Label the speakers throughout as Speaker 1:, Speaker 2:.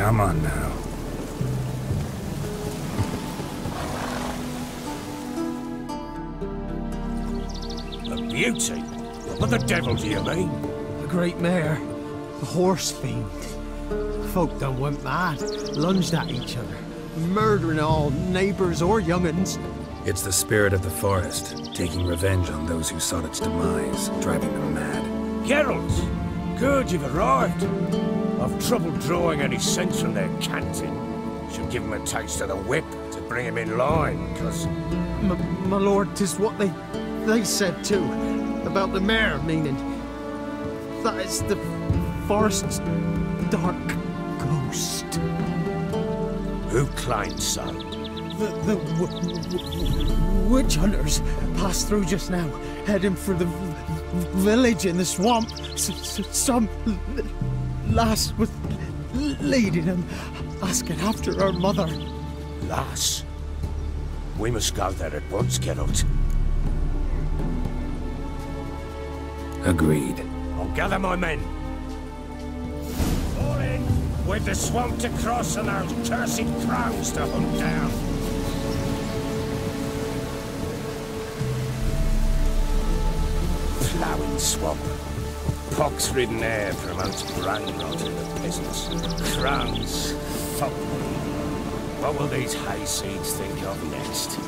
Speaker 1: Come on now.
Speaker 2: A beauty? What the devil do you mean?
Speaker 3: A great mare. A horse fiend. Folk done went mad, lunged at each other, murdering all neighbours or young'uns.
Speaker 1: It's the spirit of the forest, taking revenge on those who sought its demise, driving them mad.
Speaker 2: Geralt! Good, you've arrived. I've trouble drawing any sense from their canting. Should give them a taste of the whip to bring him in line, because...
Speaker 3: My lord, 'tis what they said too, about the mare, meaning that it's the forest's dark ghost.
Speaker 2: Who claims so?
Speaker 3: The witch hunters passed through just now, heading for the village in the swamp. Some lass was leading them, asking after her mother.
Speaker 2: Lass? We must go there at once, Geralt.
Speaker 1: Agreed.
Speaker 2: I'll gather my men. All in! With the swamp to cross and those cursed crows to hunt down. Ploughing swamp. Pox-ridden air promotes brain rot in the peasants. Crows. Fuck me. What will these hayseeds think of next?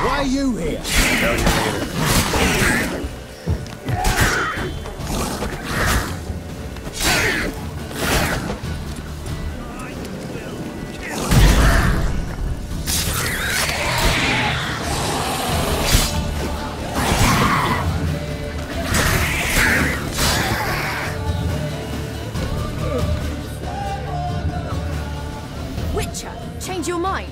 Speaker 3: Why are you here?
Speaker 4: Witcher, change your mind.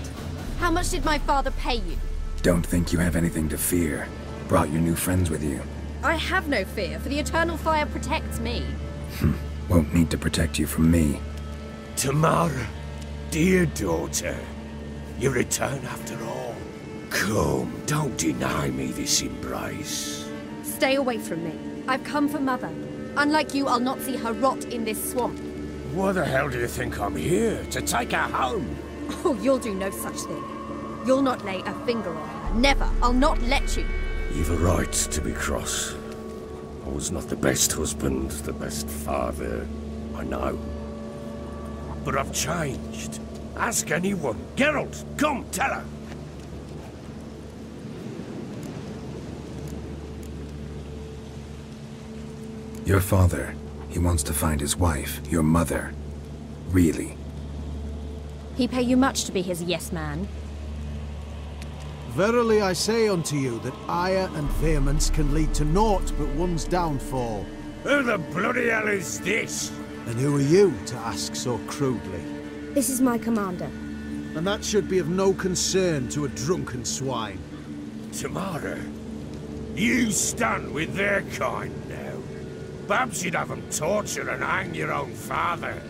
Speaker 4: How much did my father pay you?
Speaker 1: Don't think you have anything to fear. Brought your new friends with you.
Speaker 4: I have no fear, for the eternal fire protects me.
Speaker 1: Won't need to protect you from me.
Speaker 2: Tamara, dear daughter, you return after all. Come, don't deny me this embrace.
Speaker 4: Stay away from me. I've come for Mother. Unlike you, I'll not see her rot in this swamp.
Speaker 2: Why the hell do you think I'm here? To take her home?
Speaker 4: Oh, you'll do no such thing. You'll not lay a finger on her. Never. I'll not let you.
Speaker 2: You've a right to be cross. I was not the best husband, the best father, I know. But I've changed. Ask anyone. Geralt, come, tell her.
Speaker 1: Your father, he wants to find his wife, your mother. Really.
Speaker 4: He pay you much to be his yes man?
Speaker 3: Verily I say unto you that ire and vehemence can lead to naught but one's downfall.
Speaker 2: Who the bloody hell is this?
Speaker 3: And who are you to ask so crudely?
Speaker 4: This is my commander.
Speaker 5: And that should be of no concern to a drunken swine.
Speaker 2: Tamara, you stand with their kind now. Perhaps you'd have them torture and hang your own father.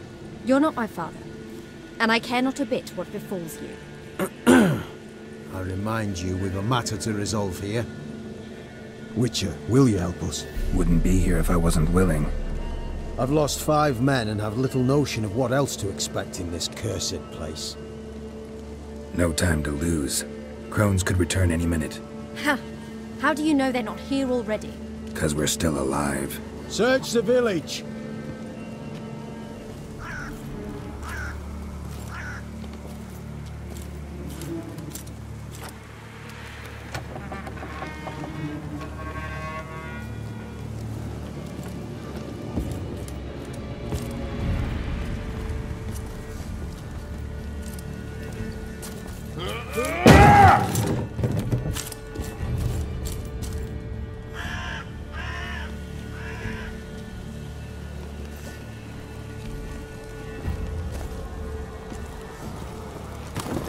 Speaker 4: You're not my father, and I care not a bit what befalls you.
Speaker 5: I remind you we've a matter to resolve here. Witcher, will you help us?
Speaker 1: Wouldn't be here if I wasn't willing.
Speaker 5: I've lost 5 men and have little notion of what else to expect in this cursed place.
Speaker 1: No time to lose. Crones could return any minute.
Speaker 4: Ha! How do you know they're not here already?
Speaker 1: 'Cause we're still alive.
Speaker 5: Search the village!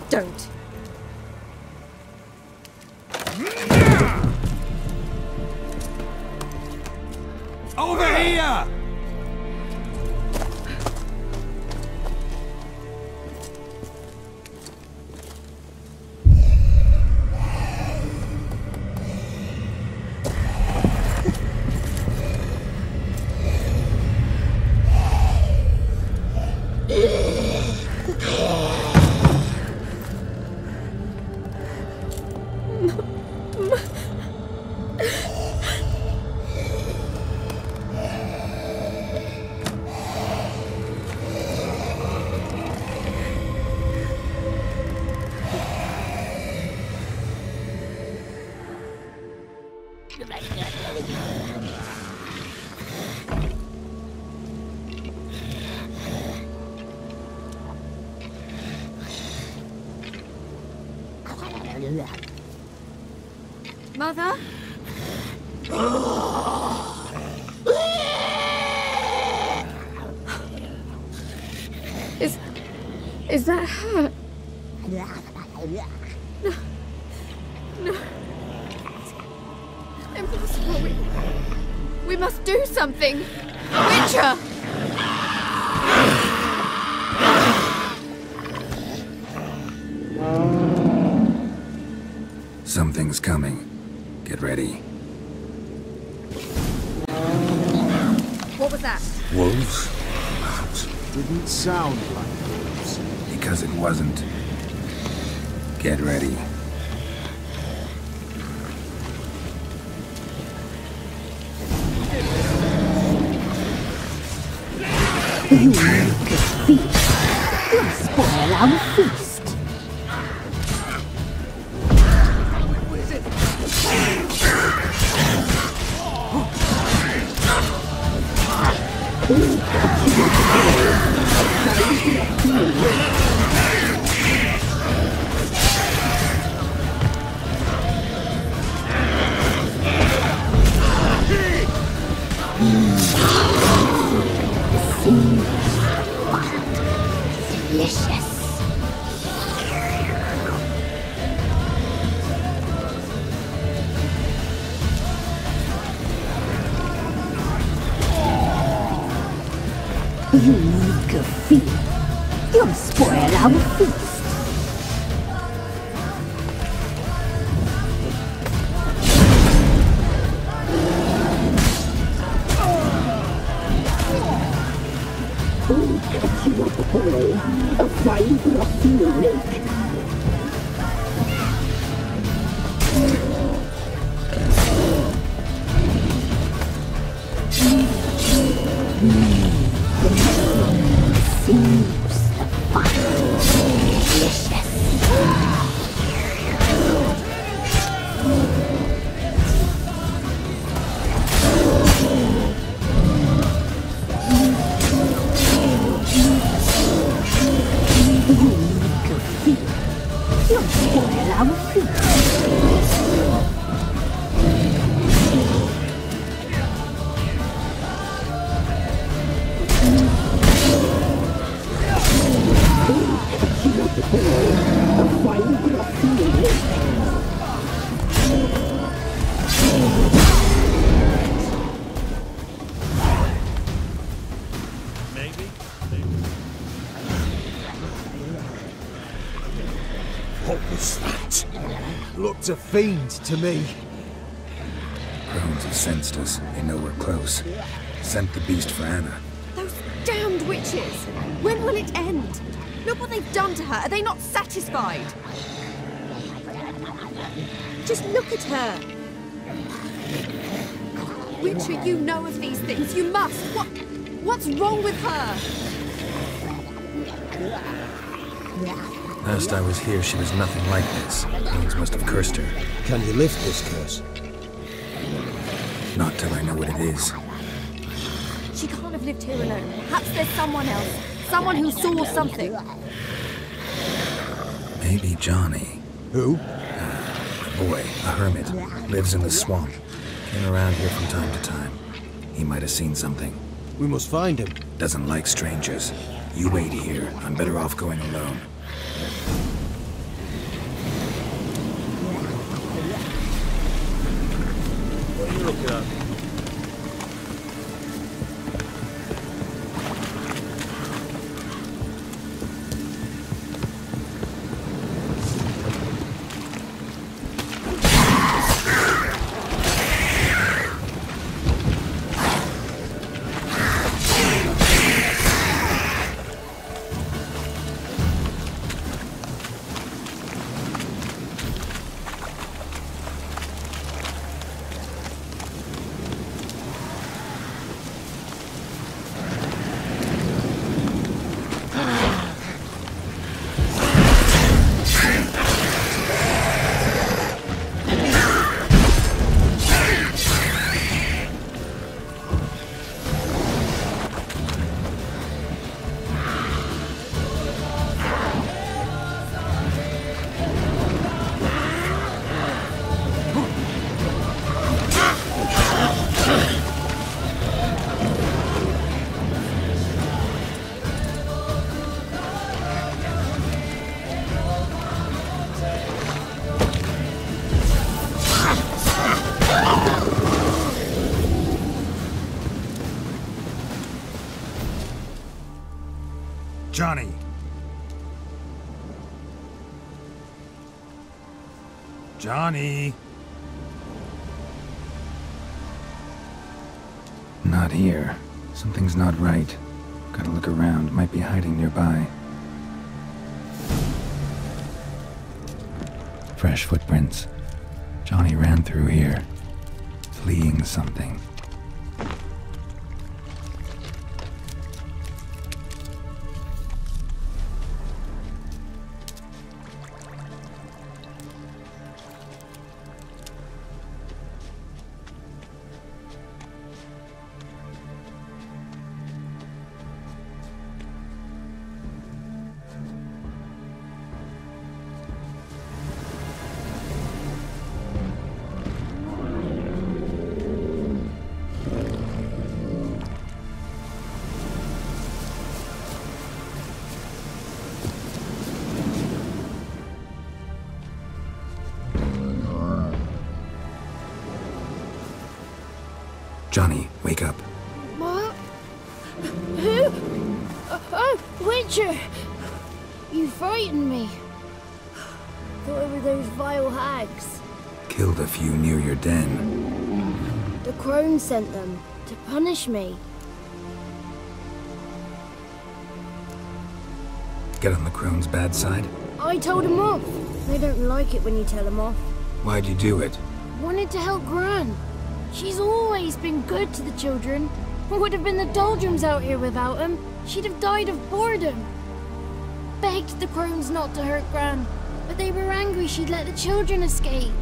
Speaker 4: Don't.
Speaker 2: Over here!
Speaker 4: Mother? Is that her? No. No. Impossible. We must do something. Witcher!
Speaker 1: Something's coming. Get ready.
Speaker 4: What was that?
Speaker 1: Wolves? Perhaps.
Speaker 5: Didn't sound like wolves.
Speaker 1: Because it wasn't. Get ready.
Speaker 6: You make a feast. You'll spoil our feast. Delicious. You need a feast. You'll spoil our feast. Who cuts you up whole? A fine broth you make. Seems fine, delicious. You'll spoil our feast.
Speaker 5: It's a fiend to me.
Speaker 1: Crones have sensed us. They know we're close. Sent the beast for Anna.
Speaker 4: Those damned witches! When will it end? Look what they've done to her. Are they not satisfied? Just look at her. Witcher, you know of these things. You must. What's wrong with her?
Speaker 1: Last I was here, she was nothing like this. Crones must have cursed her.
Speaker 5: Can you lift this curse?
Speaker 1: Not till I know what it is.
Speaker 4: She can't have lived here alone. Perhaps there's someone else. Someone who saw something.
Speaker 1: Maybe Johnny.
Speaker 5: Who?
Speaker 1: A boy, a hermit. Lives in the swamp. Came around here from time to time. He might have seen something.
Speaker 5: We must find him.
Speaker 1: Doesn't like strangers. You wait here. I'm better off going alone.
Speaker 2: What are you looking at?
Speaker 1: Johnny! Johnny! Not here. Something's not right. Gotta look around. Might be hiding nearby. Fresh footprints. Johnny ran through here, fleeing something. Johnny, wake up.
Speaker 7: What? Who? Oh, Witcher! You frightened me. Thought it were those vile hags.
Speaker 1: Killed a few near your den.
Speaker 7: The crone sent them to punish me.
Speaker 1: Get on the crone's bad side?
Speaker 7: I told them off. They don't like it when you tell them off.
Speaker 1: Why'd you do it?
Speaker 7: Wanted to help Gran. She's always been good to the children. It would have been the doldrums out here without him. She'd have died of boredom. Begged the crones not to hurt Gran, but they were angry she'd let the children escape.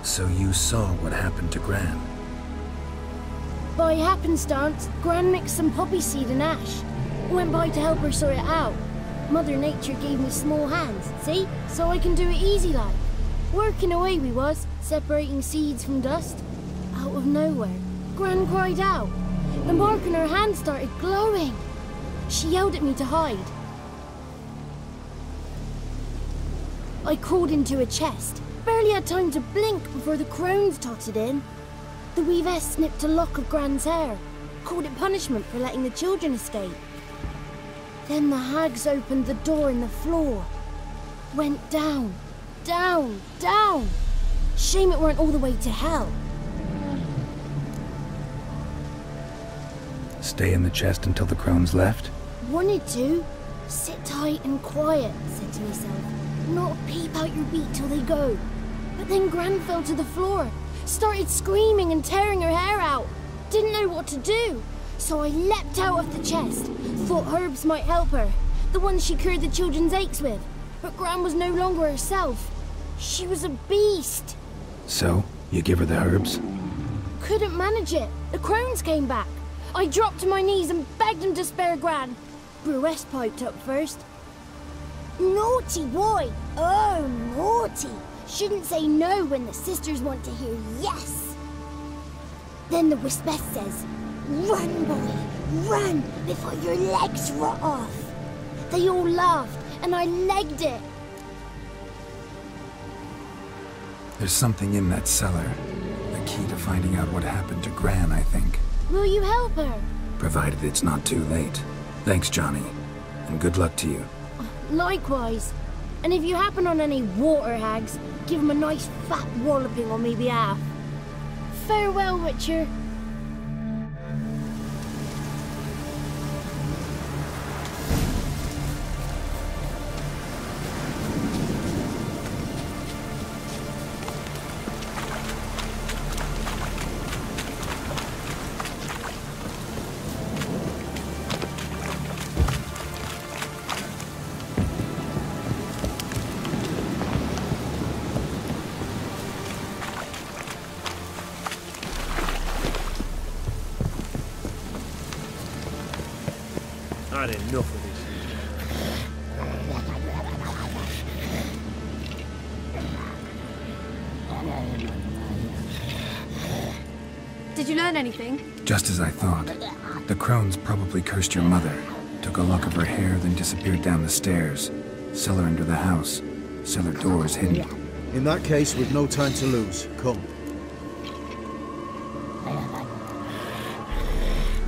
Speaker 1: So you saw what happened to Gran?
Speaker 7: By happenstance, Gran mixed some poppy seed and ash. Went by to help her sort it out. Mother Nature gave me small hands, see? So I can do it easy like. Working away we was, separating seeds from dust. Out of nowhere, Gran cried out. The mark on her hand started glowing. She yelled at me to hide. I crawled into a chest. Barely had time to blink before the crones totted in. The weavess snipped a lock of Gran's hair. Called it punishment for letting the children escape. Then the hags opened the door in the floor. went down, down, down. Shame it weren't all the way to hell.
Speaker 1: Stay in the chest until the crones left?
Speaker 7: Wanted to. Sit tight and quiet, said to myself. Not peep out your beat till they go. But then Gran fell to the floor, started screaming and tearing her hair out. Didn't know what to do. So I leapt out of the chest. Thought herbs might help her. The ones she cured the children's aches with. But Gran was no longer herself. She was a beast.
Speaker 1: So, you give her the herbs?
Speaker 7: Couldn't manage it. The crones came back. I dropped to my knees and begged him to spare Gran. Bruess piped up first. Naughty boy! Oh, naughty! Shouldn't say no when the sisters want to hear yes. Then the Wispeth says, run, boy, run before your legs rot off. They all laughed and I legged it.
Speaker 1: There's something in that cellar. The key to finding out what happened to Gran, I think.
Speaker 7: Will you help her?
Speaker 1: Provided it's not too late. Thanks, Johnny. And good luck to you.
Speaker 7: Likewise. And if you happen on any water hags, give them a nice fat walloping on me behalf. Farewell, Witcher.
Speaker 2: I had enough of this.
Speaker 4: Did you learn anything?
Speaker 1: Just as I thought. The crones probably cursed your mother. Took a lock of her hair, then disappeared down the stairs. Cellar under the house. Cellar doors hidden.
Speaker 5: In that case, we've no time to lose. Come.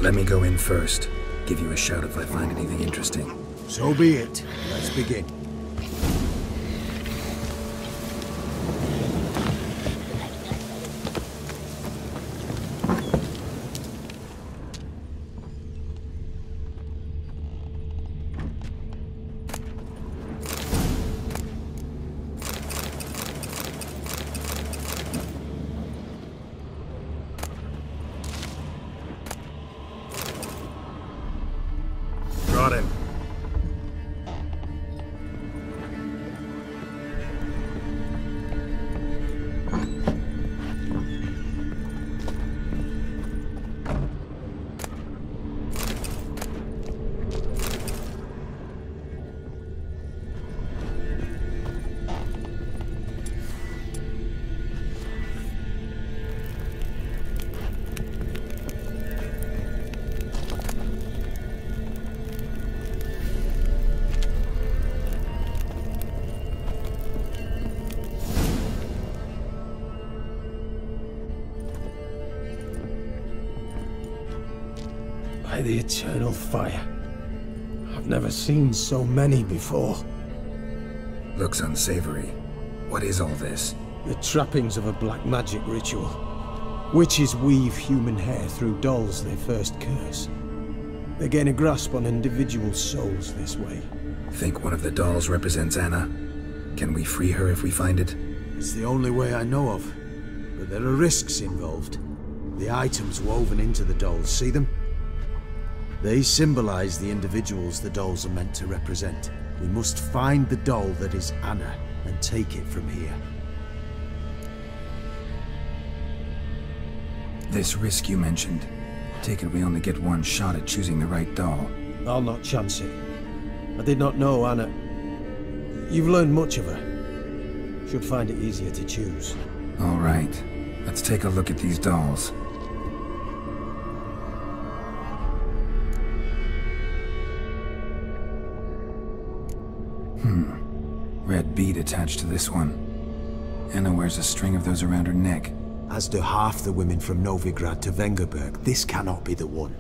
Speaker 1: Let me go in first. Give you a shout if I find anything interesting.
Speaker 5: So be it. Let's begin.
Speaker 1: Got him.
Speaker 2: By the eternal fire. I've never seen so many before.
Speaker 1: Looks unsavory. What is all this?
Speaker 2: The trappings of a black magic ritual. Witches weave human hair through dolls they first curse. They gain a grasp on individual souls this way.
Speaker 1: Think one of the dolls represents Anna? Can we free her if we find it?
Speaker 5: It's the only way I know of. But there are risks involved. The items woven into the dolls, see them? They symbolize the individuals the dolls are meant to represent. We must find the doll that is Anna and take it from here.
Speaker 1: This risk you mentioned. Take it we only get one shot at choosing the right doll.
Speaker 2: I'll not chance it. I did not know Anna. You've learned much of her. Should find it easier to choose.
Speaker 1: All right. Let's take a look at these dolls. Red bead attached to this one. Anna wears a string of those around her neck.
Speaker 5: As do half the women from Novigrad to Vengerberg. This cannot be the one.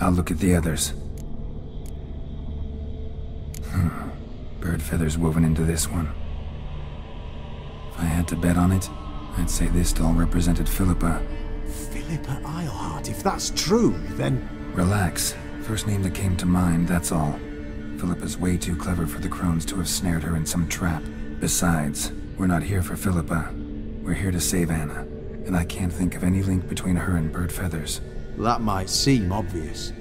Speaker 1: I'll look at the others. Bird feathers woven into this one. If I had to bet on it, I'd say this doll represented Philippa.
Speaker 5: Philippa Eilhart, if that's true, then...
Speaker 1: Relax. First name that came to mind, that's all. Philippa's way too clever for the crones to have snared her in some trap. Besides, we're not here for Philippa. We're here to save Anna, and I can't think of any link between her and bird feathers.
Speaker 5: That might seem obvious.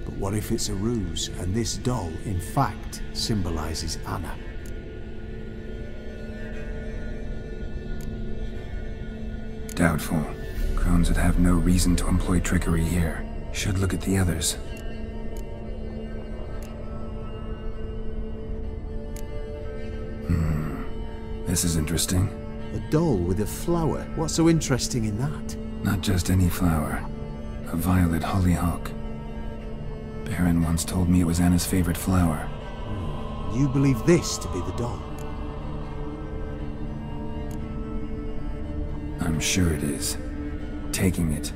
Speaker 5: But what if it's a ruse, and this doll, in fact, symbolizes Anna?
Speaker 1: Doubtful. Crones would have no reason to employ trickery here. Should look at the others. This is interesting.
Speaker 5: A doll with a flower. What's so interesting in that?
Speaker 1: Not just any flower. A violet hollyhock. Baron once told me it was Anna's favorite flower.
Speaker 5: You believe this to be the doll?
Speaker 1: I'm sure it is. Taking it.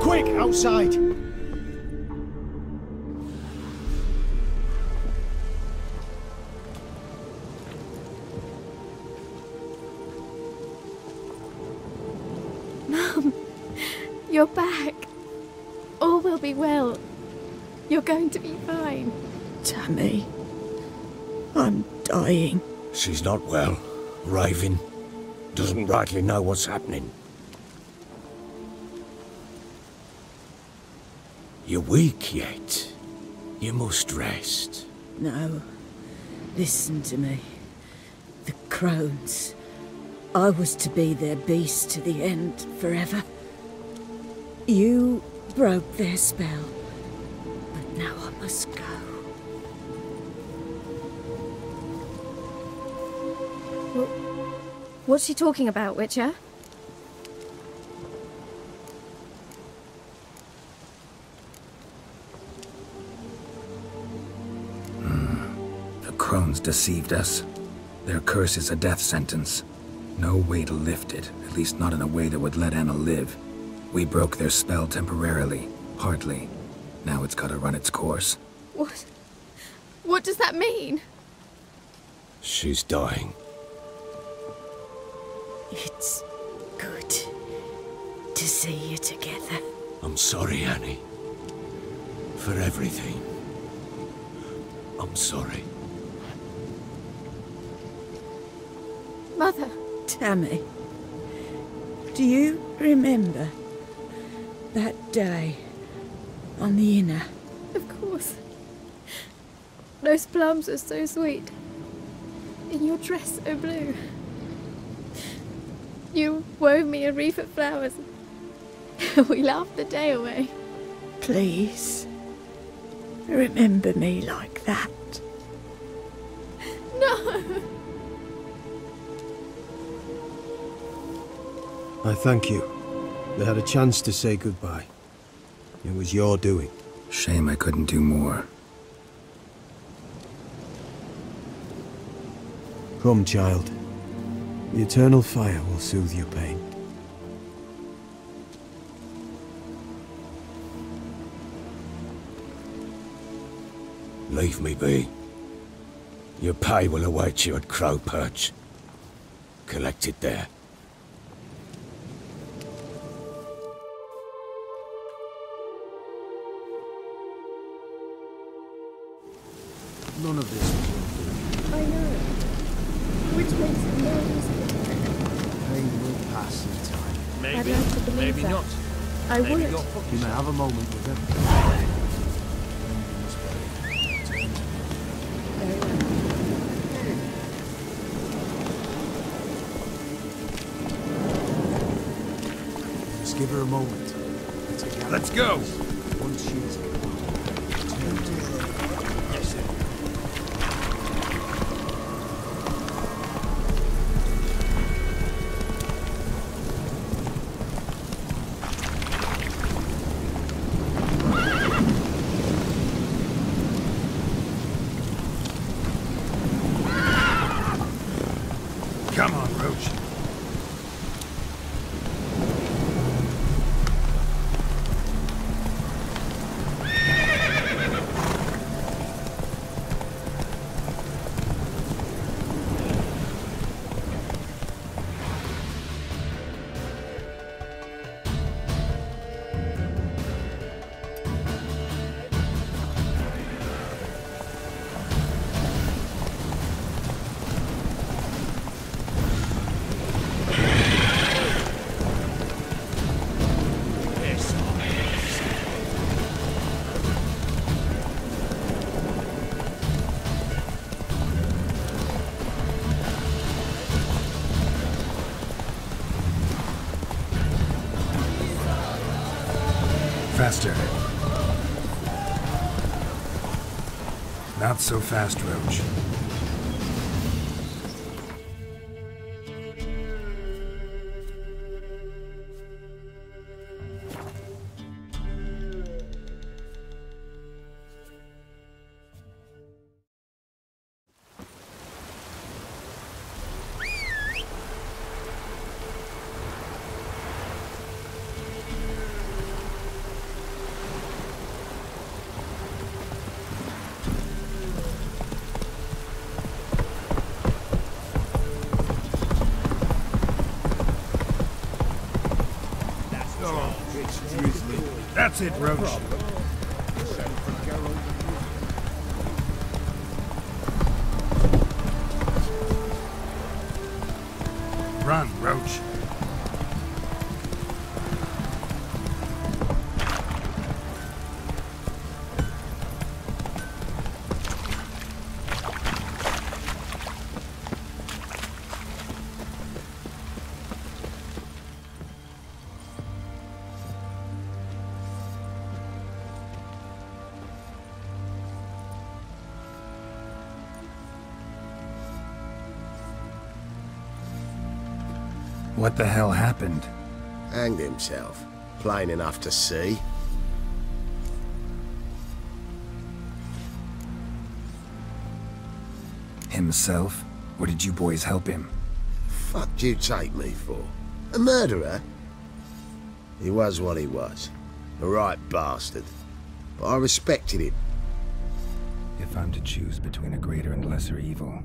Speaker 5: Quick, outside!
Speaker 8: Mum, you're back. All will be well. You're going to be fine.
Speaker 6: Tammy, I'm dying.
Speaker 2: She's not well. Raving. Doesn't rightly know what's happening. You're weak yet. You must rest.
Speaker 6: No, listen to me. The crones. I was to be their beast to the end, forever. You broke their spell, but now I must go.
Speaker 4: What's she talking about, Witcher?
Speaker 1: The crones deceived us. Their curse is a death sentence. No way to lift it, at least not in a way that would let Anna live. We broke their spell temporarily, partly. Now it's gotta run its course.
Speaker 8: What? What does that mean?
Speaker 2: She's dying.
Speaker 6: It's good to see you together.
Speaker 2: I'm sorry, Annie. For everything. I'm sorry.
Speaker 8: Mother.
Speaker 6: Tammy, do you remember that day on the Inner?
Speaker 8: Of course. Those plums are so sweet. In your dress so blue. You wove me a wreath of flowers. We laughed the day away.
Speaker 6: Please, remember me like that.
Speaker 8: No!
Speaker 5: I thank you. They had a chance to say goodbye. It was your doing.
Speaker 1: Shame I couldn't do more.
Speaker 5: Come, child. The eternal fire will soothe your pain.
Speaker 2: Leave me be. Your pay will await you at Crow Perch. Collect it there.
Speaker 5: None of this was worth it.
Speaker 7: I know. Which makes it more easier.
Speaker 5: Pain will pass in time.
Speaker 7: I'd like to believe
Speaker 9: maybe
Speaker 7: that.
Speaker 9: not.
Speaker 7: I
Speaker 9: Maybe
Speaker 7: wouldn't.
Speaker 9: go fuck
Speaker 5: You may
Speaker 9: yourself.
Speaker 5: have a moment with them.
Speaker 7: Very well.
Speaker 5: Just give her a moment. Together.
Speaker 9: Let's go.
Speaker 5: Once she is calm, turn to her.
Speaker 9: Yes, sir. Come on, Roach.
Speaker 1: Faster. Not so fast, Roach. That's it, Roach. Run, Roach. What the hell happened?
Speaker 9: Hanged himself. Plain enough to see.
Speaker 1: Himself? Or did you boys help him?
Speaker 9: Fuck do you take me for? A murderer? He was what he was. A right bastard. But I respected him.
Speaker 1: If I'm to choose between a greater and lesser evil,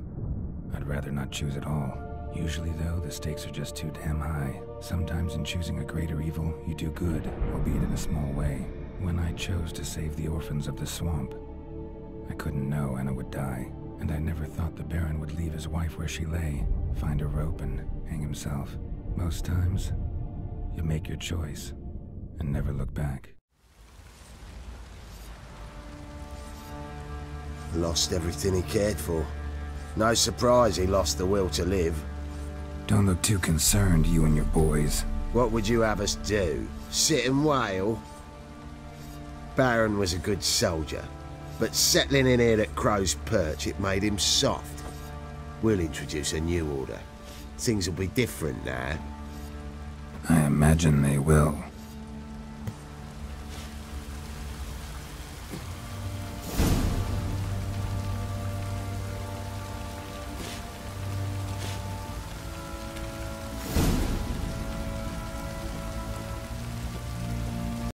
Speaker 1: I'd rather not choose at all. Usually, though, the stakes are just too damn high. Sometimes in choosing a greater evil, you do good, albeit in a small way. When I chose to save the orphans of the swamp, I couldn't know Anna would die, and I never thought the Baron would leave his wife where she lay, find a rope and hang himself. Most times, you make your choice, and never look back.
Speaker 9: Lost everything he cared for. No surprise he lost the will to live.
Speaker 1: Don't look too concerned, you and your boys.
Speaker 9: What would you have us do? Sit and wail? Baron was a good soldier, but settling in here at Crow's Perch, it made him soft. We'll introduce a new order. Things will be different now.
Speaker 1: I imagine they will.